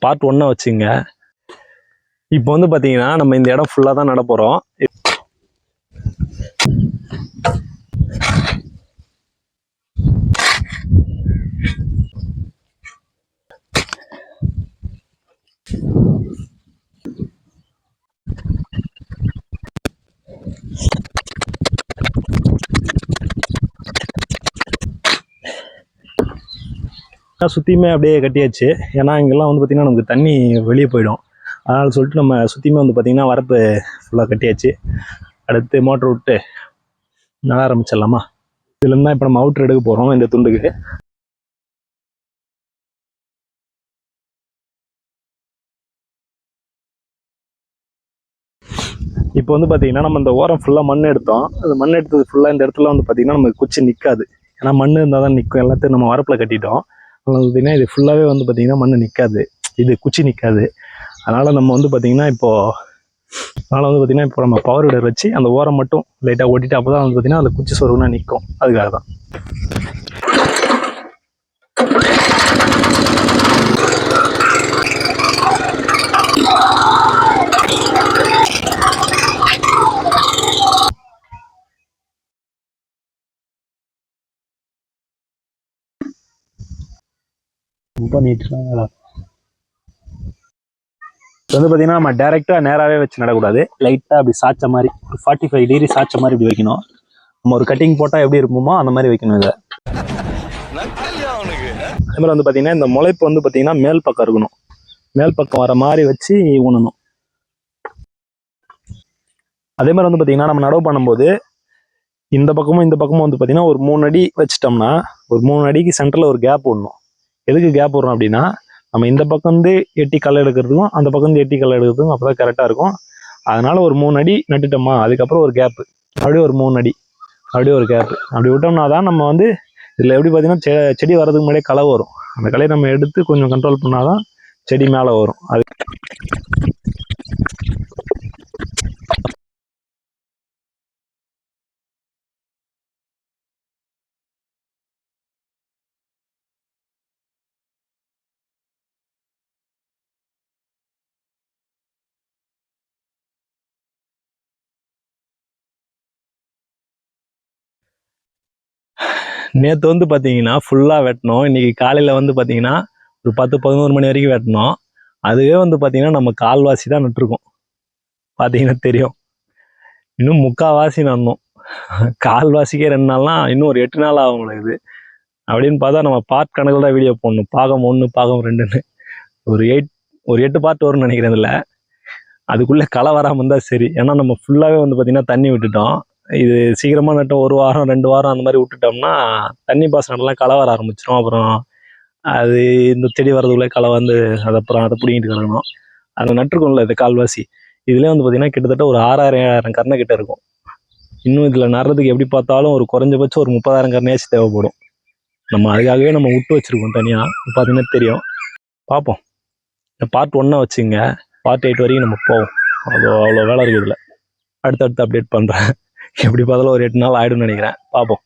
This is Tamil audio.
பார்ட் 1 வச்சுங்க. இப்போ வந்து பார்த்தீங்கன்னா நம்ம இந்த இடம் ஃபுல்லாக தான் நட போகிறோம். சுற்றியுமே அப்படியே கட்டியாச்சு. ஏன்னா இங்கெல்லாம் வந்து பார்த்திங்கன்னா நமக்கு தண்ணி வெளியே போயிடும். அதனால் சொல்லிட்டு நம்ம சுற்றியுமே வந்து பார்த்திங்கன்னா வரப்பு ஃபுல்லாக கட்டியாச்சு. அடுத்து மோட்ரு விட்டு நட ஆரம்பிச்சிடலாமா? இதுலேருந்து தான் இப்போ நம்ம அவுட்ரு எடுக்க போகிறோம் இந்த துண்டுக்கு. இப்போ வந்து பார்த்திங்கன்னா நம்ம இந்த ஓரம் ஃபுல்லாக மண் எடுத்தோம். அது மண் எடுத்தது ஃபுல்லாக இந்த இடத்துல வந்து பார்த்திங்கன்னா நமக்கு குச்சி நிற்காது. ஏன்னா மண் இருந்தால் தான் நிற்கும். எல்லாத்தையும் நம்ம வரப்பில் கட்டிட்டோம். அதனால் பார்த்திங்கன்னா இது ஃபுல்லாகவே வந்து பார்த்திங்கன்னா மண் நிற்காது, இது குச்சி நிற்காது. அதனால் நம்ம வந்து பார்த்திங்கன்னா இப்போ நம்ம பவர் விடர் வச்சு அந்த ஓரம் மட்டும் லைட்டாக ஓட்டிட்டு அப்போ தான் வந்து பார்த்திங்கன்னா அந்த குச்சி சொருகுனா நிற்கும். அதுக்காக தான். ரொம்ப நீட்டாக வந்து பார்த்தீங்கன்னா நம்ம டேரெக்டாக நேராகவே வச்சு நடக்கூடாது. லைட்டாக அப்படி சாய்ச்ச மாதிரி ஒரு 45 டிகிரி சாய்ச்ச மாதிரி இப்படி வைக்கணும். நம்ம ஒரு கட்டிங் போட்டால் எப்படி இருப்போமோ அந்த மாதிரி வைக்கணும். இதை அதே மாதிரி வந்து பார்த்தீங்கன்னா இந்த முளைப்பு வந்து பார்த்தீங்கன்னா மேல் பக்கம் இருக்கணும். மேல் பக்கம் வர மாதிரி வச்சு ஊனணும். அதே மாதிரி வந்து பார்த்தீங்கன்னா நம்ம நடவு பண்ணும்போது இந்த பக்கமும் வந்து பார்த்தீங்கன்னா ஒரு 3 அடி வச்சுட்டோம்னா ஒரு 3 அடிக்கு சென்டரில் ஒரு கேப் விடணும். எதுக்கு கேப் விடுறோம் அப்படின்னா நம்ம இந்த பக்கம் வந்து எட்டி களை எடுக்கிறதுக்கும் அந்த பக்கம் வந்து எட்டி களை எடுக்கிறதுக்கும் அப்போ தான் கரெக்டாக இருக்கும். அதனால ஒரு 3 அடி நட்டுட்டோமா, அதுக்கப்புறம் ஒரு கேப்பு, அப்படியே ஒரு 3 அடி, அப்படியே ஒரு கேப்பு அப்படி விட்டோம்னா தான் நம்ம வந்து இதில் எப்படி பார்த்தீங்கன்னா செடி வர்றதுக்கு முன்னாடியே களை வரும். அந்த கலையை நம்ம எடுத்து கொஞ்சம் கண்ட்ரோல் பண்ணால் தான் செடி மேலே வரும். அது நேற்று வந்து பார்த்தீங்கன்னா ஃபுல்லாக வெட்டினோம். இன்றைக்கி காலையில் வந்து பார்த்தீங்கன்னா ஒரு 10-11 மணி வரைக்கும் வெட்டினோம். அதுவே வந்து பார்த்தீங்கன்னா நம்ம கால்வாசி தான் நட்டுருக்கோம். பார்த்தீங்கன்னா தெரியும். இன்னும் முக்கால்வாசி நடணும். கால்வாசிக்கே 2 நாள்லாம் இன்னும் ஒரு 8 நாள் ஆகும் இது. அப்படின்னு பார்த்தா நம்ம பார்ட் கணக்கில் தான் வீடியோ போடணும். பாகம் 1 பாகம் 2ன்னு ஒரு 8 பார்ட் வரும்னு நினைக்கிறேன். இதில் அதுக்குள்ளே களை வராமல் இருந்தால் சரி. ஏன்னா நம்ம ஃபுல்லாகவே வந்து பார்த்திங்கன்னா தண்ணி விட்டுட்டோம். இது சீக்கிரமாக நட்டோம் 1 வாரம் 2 வாரம் அந்த மாதிரி விட்டுட்டோம்னா தண்ணி பாசனம்லாம் களை வர ஆரம்பிச்சிடும். அப்புறம் அது இந்த செடி வரதுக்குள்ளே களை வந்து அப்புறம் அதை பிடிங்கிட்டு கிடக்கணும். அதை நட்டுருக்கோம்ல இது கால்வாசி. இதுலேயே வந்து பார்த்திங்கன்னா கிட்டத்தட்ட ஒரு 6000 கரணை கிட்ட இருக்கும். இன்னும் இதில் நடுறதுக்கு எப்படி பார்த்தாலும் ஒரு குறைஞ்சபட்சம் ஒரு 30,000 கரணையாச்சும் தேவைப்படும். நம்ம அதுக்காகவே நம்ம விட்டு வச்சுருக்கோம் தனியாக. பார்த்தீங்கன்னா தெரியும். பார்ப்போம். இந்த பார்ட் 1 வச்சுங்க. பார்ட் 8 வரைக்கும் நம்ம போவோம். அவ்வளோ வேலை இருக்குது இதில். அடுத்தடுத்து அப்டேட் பண்ணுறேன். எப்படி பார்த்தாலும் ஒரு 8 நாள் ஆகிடும்னு நினைக்கிறேன். பார்ப்போம்.